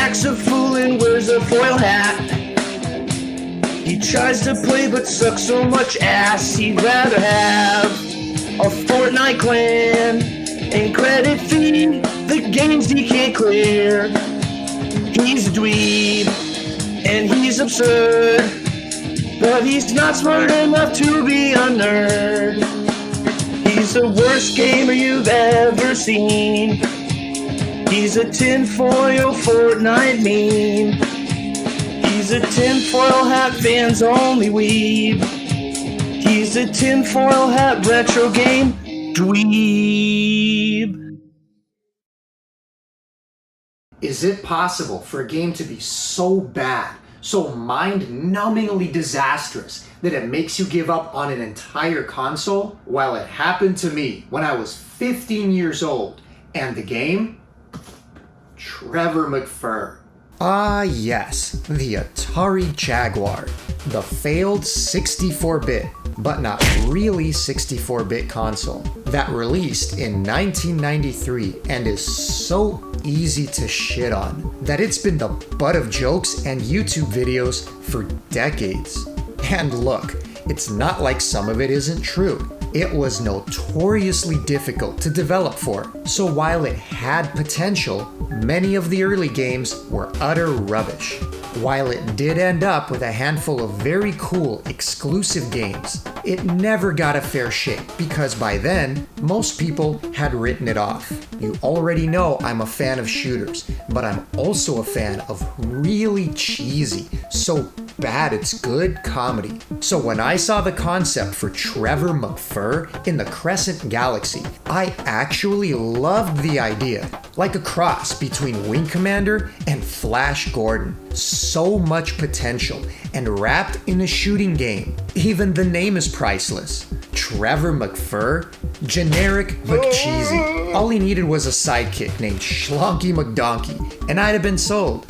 acts a fool and wears a foil hat. He tries to play but sucks so much ass. He'd rather have a Fortnite clan and credit fee the games he can't clear. He's a dweeb and he's absurd, but he's not smart enough to be a nerd. He's the worst gamer you've ever seen. He's a tinfoil Fortnite meme. He's a tinfoil hat fans only weeb. He's a tinfoil hat RetroGame Dweeb. Is it possible for a game to be so bad, so mind-numbingly disastrous, that it makes you give up on an entire console? Well, it happened to me when I was 15 years old. And the game? Trevor McFur. Ah yes, the Atari Jaguar. The failed 64-bit, but not really 64-bit console that released in 1993 and is so easy to shit on that it's been the butt of jokes and YouTube videos for decades. And look, it's not like some of it isn't true. It was notoriously difficult to develop for, so while it had potential, many of the early games were utter rubbish. While it did end up with a handful of very cool, exclusive games, it never got a fair shake because by then, most people had written it off. You already know I'm a fan of shooters, but I'm also a fan of really cheesy, so bad it's good comedy. So when I saw the concept for Trevor McFur in the Crescent Galaxy, I actually loved the idea. Like a cross between Wing Commander and Flash Gordon. So much potential, and wrapped in a shooting game. Even the name is priceless. Trevor McFur? Generic McCheesy. All he needed was a sidekick named Schlonky McDonkey, and I'd have been sold.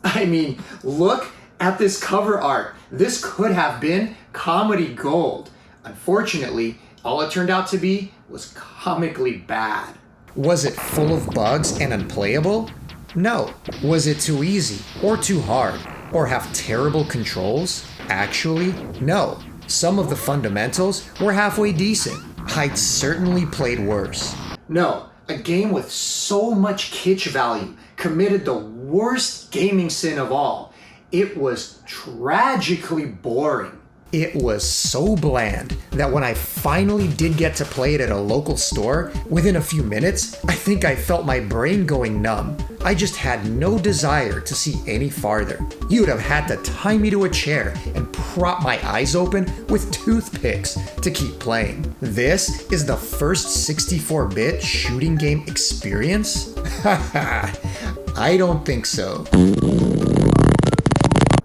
I mean, look at this cover art. This could have been comedy gold. Unfortunately, all it turned out to be was comically bad. Was it full of bugs and unplayable? No. Was it too easy, or too hard, or have terrible controls? Actually, no. Some of the fundamentals were halfway decent. I'd certainly played worse. No, a game with so much kitsch value committed the worst gaming sin of all. It was tragically boring. It was so bland that when I finally did get to play it at a local store, within a few minutes, I think I felt my brain going numb. I just had no desire to see any farther. You'd have had to tie me to a chair and prop my eyes open with toothpicks to keep playing. This is the first 64-bit shooting game experience? I don't think so.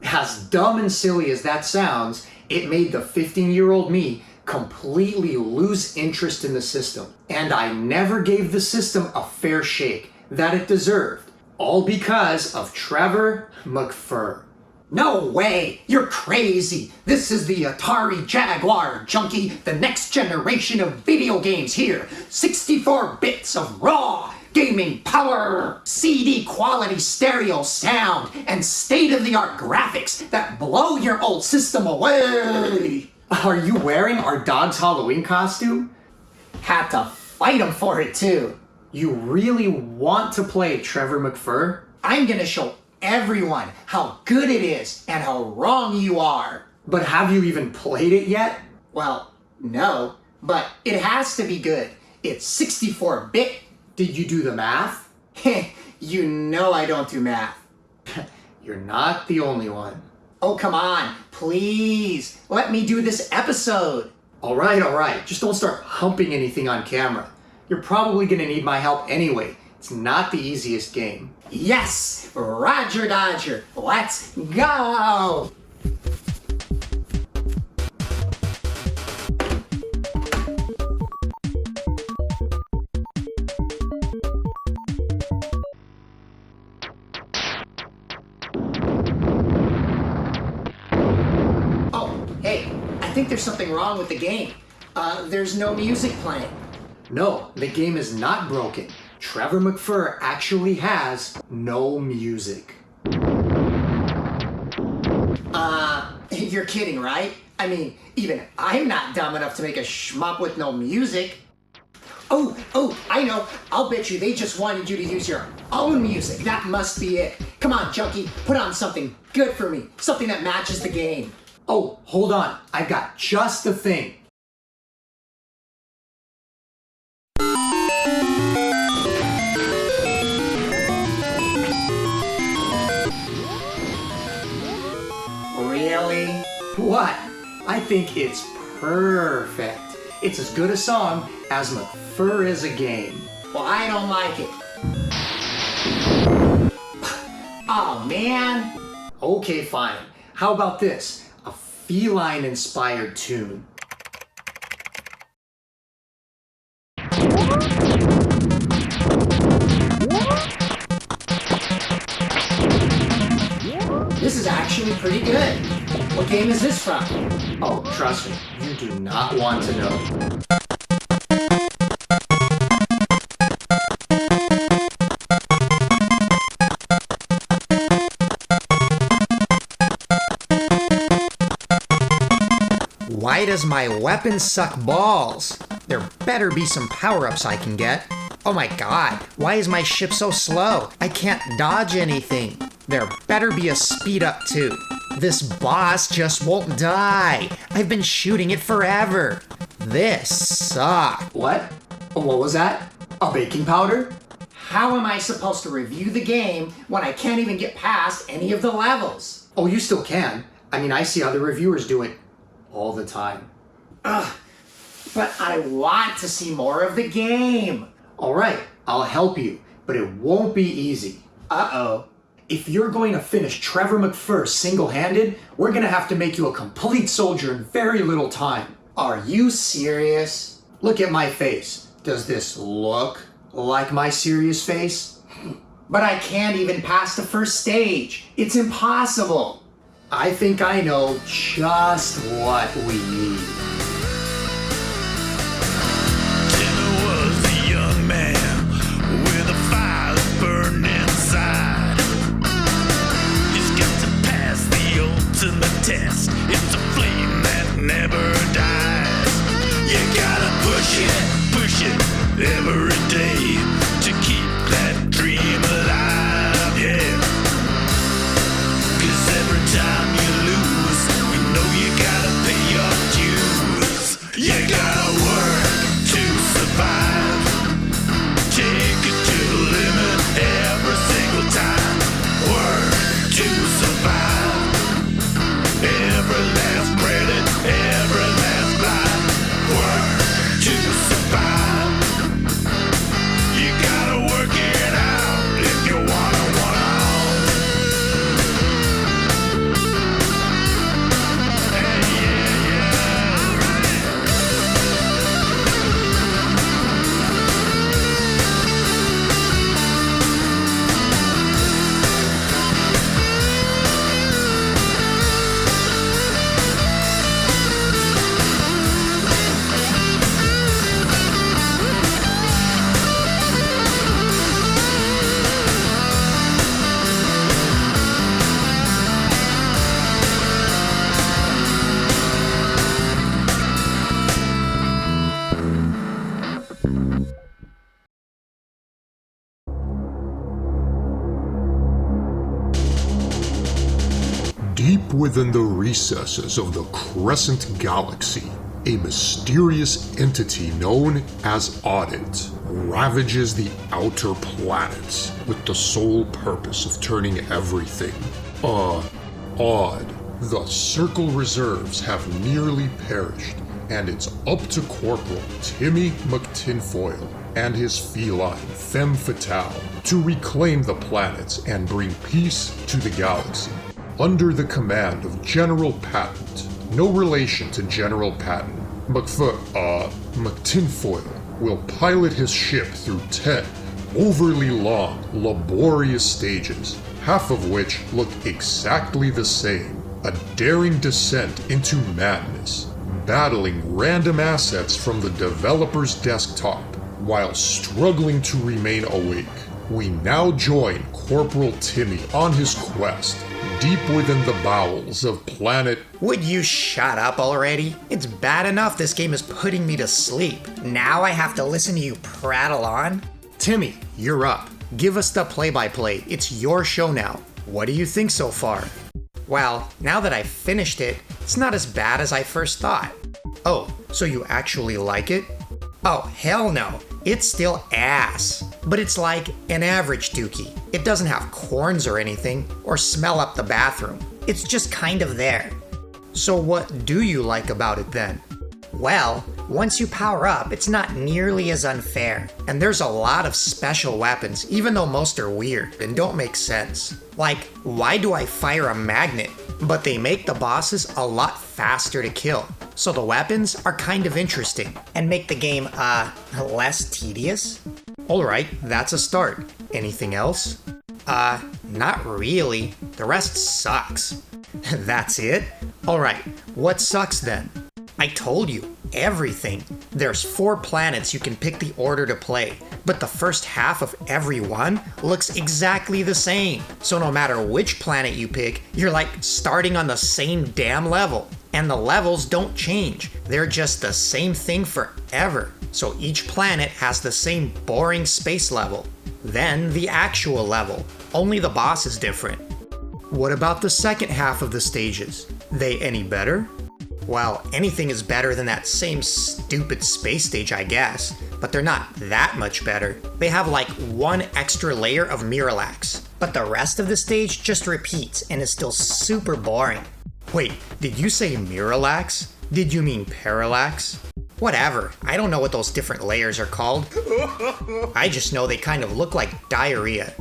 As dumb and silly as that sounds, it made the 15-year-old me completely lose interest in the system. And I never gave the system a fair shake that it deserved. All because of Trevor McFur. No way! You're crazy! This is the Atari Jaguar, junkie! The next generation of video games here! 64 bits of raw gaming power, CD quality stereo sound, and state-of-the-art graphics that blow your old system away! Are you wearing our dog's Halloween costume? Had to fight him for it too. You really want to play Trevor McFur? I'm gonna show everyone how good it is and how wrong you are. But have you even played it yet? Well, no, but it has to be good. It's 64-bit. Did you do the math? You know I don't do math. You're not the only one. Oh, come on, please. Let me do this episode. All right. Just don't start humping anything on camera. You're probably gonna need my help anyway. It's not the easiest game. Yes, Roger Dodger. Let's go. I think there's something wrong with the game. There's no music playing. No, the game is not broken. Trevor McFur actually has no music. You're kidding, right? I mean, even I'm not dumb enough to make a shmup with no music. Oh, I know. I'll bet you they just wanted you to use your own music. That must be it. Come on, Junkie, put on something good for me. Something that matches the game. Oh, hold on. I've got just the thing. Really? What? I think it's perfect. It's as good a song as McFur is a game. Well, I don't like it. Oh, man. Okay, fine. How about this? A feline-inspired tune. This is actually pretty good. What game is this from? Oh, trust me, you do not want to know. Why does my weapon suck balls? There better be some power-ups I can get. Oh my god, why is my ship so slow? I can't dodge anything. There better be a speed up too. This boss just won't die. I've been shooting it forever. This sucks. What? What was that? A baking powder? How am I supposed to review the game when I can't even get past any of the levels? Oh, you still can. I mean, I see other reviewers do it all the time. Ugh, but I want to see more of the game. All right, I'll help you, but it won't be easy. Uh-oh. If you're going to finish Trevor McFur single-handed, we're gonna have to make you a complete soldier in very little time. Are you serious? Look at my face. Does this look like my serious face? But I can't even pass the first stage. It's impossible. I think I know just what we need. Timmy was a young man with a fire that burned inside. He's got to pass the ultimate test. It's a flame that never dies. You gotta push it every day to keep that dream alive, yeah. 'Cause every time you lose, you know you gotta pay your dues. You gotta work to survive. Take it to the limit every single time. Work to survive. Every last credit, every last line. Work to survive. You gotta work it out if you wanna one on. Deep within the recesses of the Crescent Galaxy, a mysterious entity known as Audit ravages the outer planets with the sole purpose of turning everything odd. The Circle reserves have nearly perished, and it's up to Corporal Timmy McTinfoil and his feline femme fatale to reclaim the planets and bring peace to the galaxy. Under the command of General Patton, no relation to General Patton, McTinfoil will pilot his ship through 10 overly long, laborious stages, half of which look exactly the same. A daring descent into madness, battling random assets from the developer's desktop, while struggling to remain awake. We now join Corporal Timmy on his quest, deep within the bowels of planet... Would you shut up already? It's bad enough this game is putting me to sleep. Now I have to listen to you prattle on? Timmy, you're up. Give us the play-by-play. It's your show now. What do you think so far? Well, now that I've finished it, it's not as bad as I first thought. Oh, so you actually like it? Oh, hell no. It's still ass. But it's like an average dookie. It doesn't have corns or anything, or smell up the bathroom. It's just kind of there. So what do you like about it then? Well, once you power up, it's not nearly as unfair. And there's a lot of special weapons, even though most are weird and don't make sense. Like, why do I fire a magnet? But they make the bosses a lot faster to kill. So the weapons are kind of interesting and make the game, less tedious. Alright, that's a start. Anything else? Not really. The rest sucks. That's it? Alright, what sucks then? I told you, everything. There's 4 planets you can pick the order to play, but the first half of every one looks exactly the same. So no matter which planet you pick, you're like starting on the same damn level. And the levels don't change. They're just the same thing forever. So each planet has the same boring space level. Then the actual level. Only the boss is different. What about the second half of the stages? They any better? Well, anything is better than that same stupid space stage, I guess. But they're not that much better. They have like 1 extra layer of Miralax. But the rest of the stage just repeats and is still super boring. Wait, did you say Miralax? Did you mean Parallax? Whatever, I don't know what those different layers are called. I just know they kind of look like diarrhea.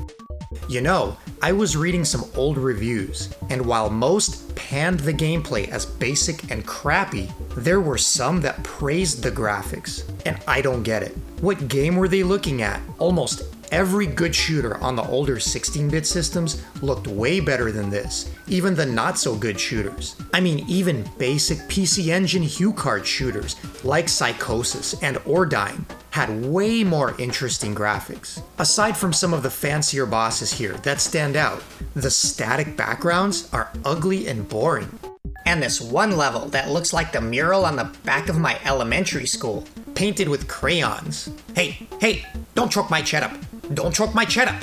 You know, I was reading some old reviews, and while most panned the gameplay as basic and crappy, there were some that praised the graphics. And I don't get it. What game were they looking at? Almost every good shooter on the older 16-bit systems looked way better than this, even the not-so-good shooters. I mean, even basic PC Engine HuCard shooters like Psychosis and Ordyne had way more interesting graphics. Aside from some of the fancier bosses here that stand out, the static backgrounds are ugly and boring. And this one level that looks like the mural on the back of my elementary school, painted with crayons. Hey, don't choke my chet up. Don't choke my chet up.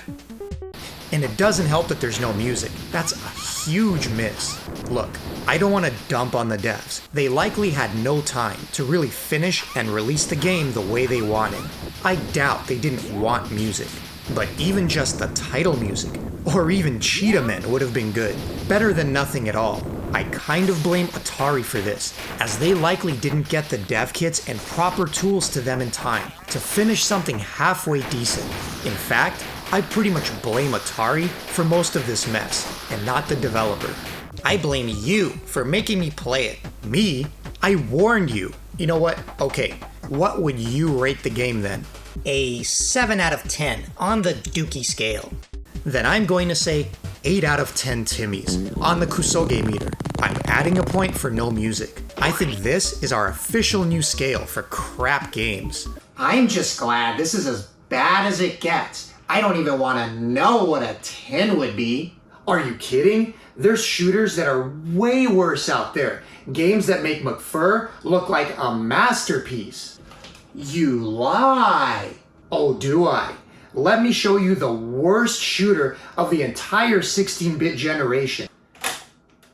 And it doesn't help that there's no music. That's a huge miss. Look, I don't want to dump on the devs. They likely had no time to really finish and release the game the way they wanted. I doubt they didn't want music. But even just the title music, or even Cheetah Men would have been good. Better than nothing at all. I kind of blame Atari for this, as they likely didn't get the dev kits and proper tools to them in time to finish something halfway decent. In fact, I pretty much blame Atari for most of this mess, and not the developer. I blame you for making me play it. Me? I warned you. You know what? Okay, what would you rate the game then? A 7 out of 10 on the Dookie scale. Then I'm going to say 8 out of 10 Timmys on the Kusoge meter. I'm adding a point for no music. I think this is our official new scale for crap games. I'm just glad this is as bad as it gets. I don't even want to know what a 10 would be. Are you kidding? There's shooters that are way worse out there. Games that make McFur look like a masterpiece. You lie. Oh, do I? Let me show you the worst shooter of the entire 16-bit generation.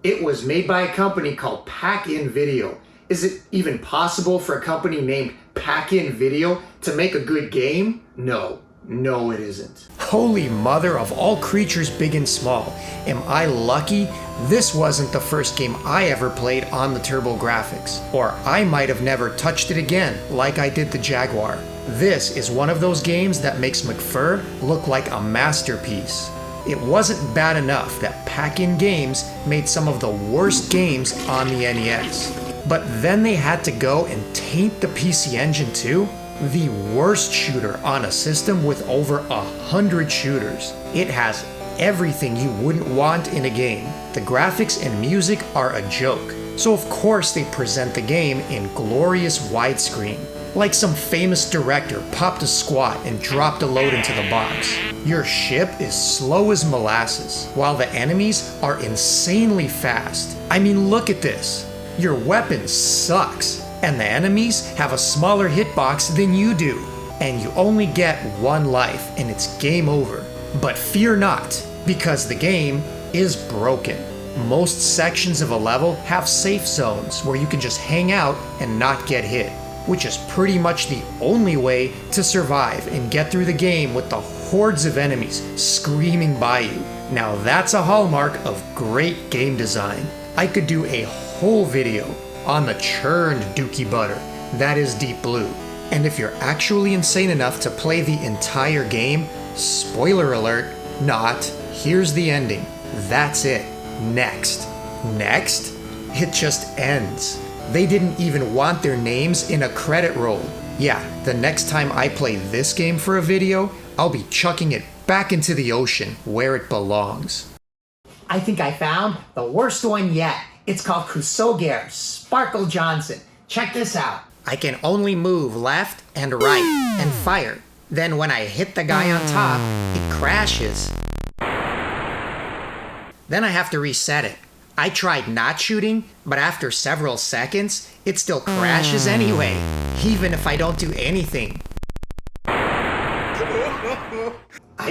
It was made by a company called Pack-In Video. Is it even possible for a company named Pack-In Video to make a good game? No, it isn't. Holy mother of all creatures big and small. Am I lucky? This wasn't the first game I ever played on the TurboGrafx. Or I might have never touched it again, like I did the Jaguar. This is one of those games that makes McFur look like a masterpiece. It wasn't bad enough that Pack-In Games made some of the worst games on the NES. But then they had to go and taint the PC Engine too? The worst shooter on a system with over 100 shooters. It has everything you wouldn't want in a game. The graphics and music are a joke. So of course they present the game in glorious widescreen. Like some famous director popped a squat and dropped a load into the box. Your ship is slow as molasses, while the enemies are insanely fast. I mean, look at this. Your weapon sucks, and the enemies have a smaller hitbox than you do. And you only get one life, and it's game over. But fear not, because the game is broken. Most sections of a level have safe zones where you can just hang out and not get hit, which is pretty much the only way to survive and get through the game with the hordes of enemies screaming by you. Now that's a hallmark of great game design. I could do a whole video on the churned dookie butter that is Deep Blue. And if you're actually insane enough to play the entire game, spoiler alert, not, here's the ending. That's it. Next. Next? It just ends. They didn't even want their names in a credit roll. Yeah, the next time I play this game for a video, I'll be chucking it back into the ocean where it belongs. I think I found the worst one yet. It's called Kusoger Sparkle Johnson. Check this out. I can only move left and right and fire. Then when I hit the guy on top, it crashes. Then I have to reset it. I tried not shooting, but after several seconds, it still crashes anyway, even if I don't do anything. I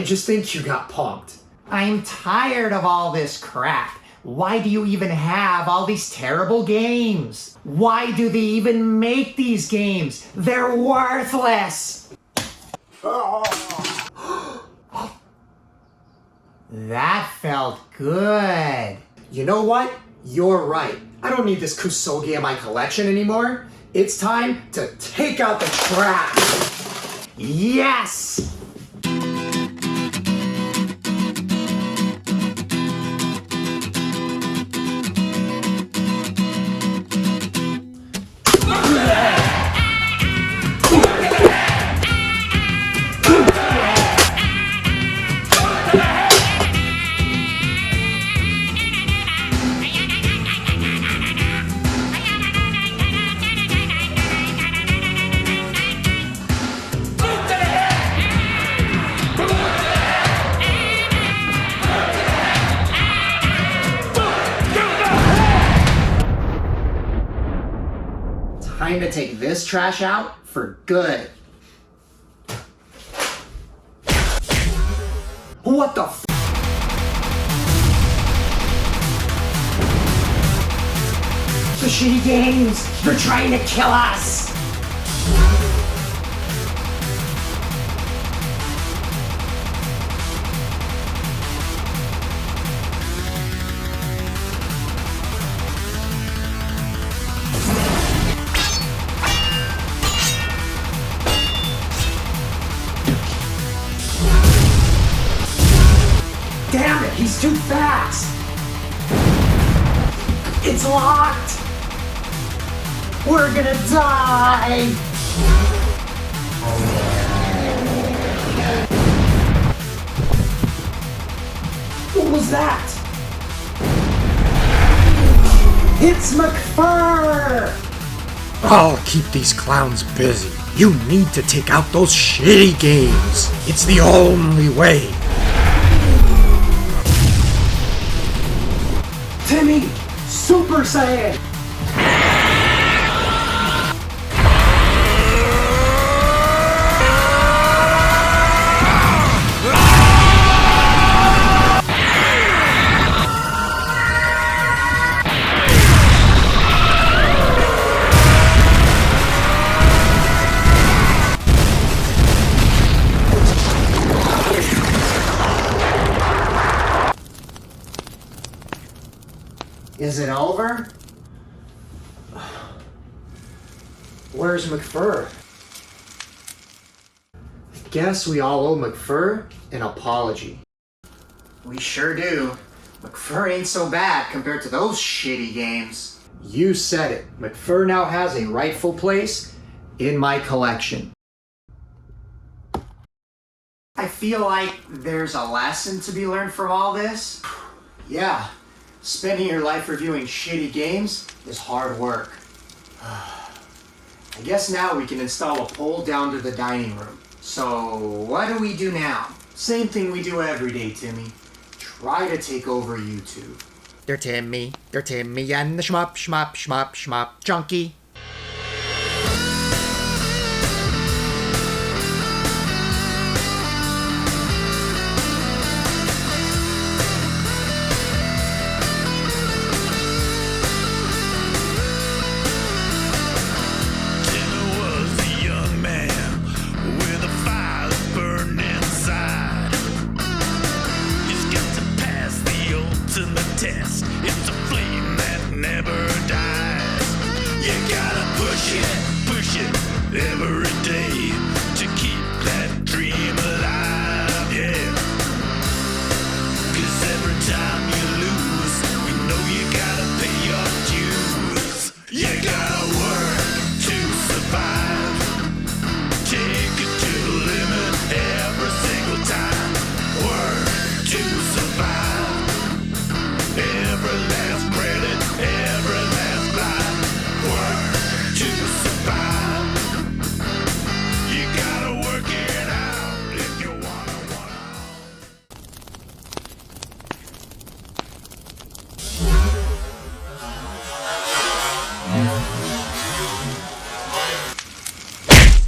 just think you got punked. I'm tired of all this crap. Why do you even have all these terrible games? Why do they even make these games? They're worthless! That felt good. You know what? You're right. I don't need this Kusogi in my collection anymore. It's time to take out the trash. Yes! Time to take this trash out for good. What the f? The shitty games! They're trying to kill us! Damn it, he's too fast! It's locked! We're gonna die! What was that? It's McFur! I'll keep these clowns busy. You need to take out those shitty games. It's the only way. Timmy! Super Saiyan! Is it over? Where's McFur? Guess we all owe McFur an apology. We sure do. McFur ain't so bad compared to those shitty games. You said it. McFur now has a rightful place in my collection. I feel like there's a lesson to be learned from all this. Yeah, spending your life reviewing shitty games is hard work. I guess now we can install a pole down to the dining room. So, what do we do now? Same thing we do every day, Timmy. Try to take over YouTube. They're Timmy and the Shmup Junkie. Test. It's a flame that never dies. You gotta push it every day to keep that dream alive, yeah. 'Cause every time you lose, you know you gotta pay your dues. You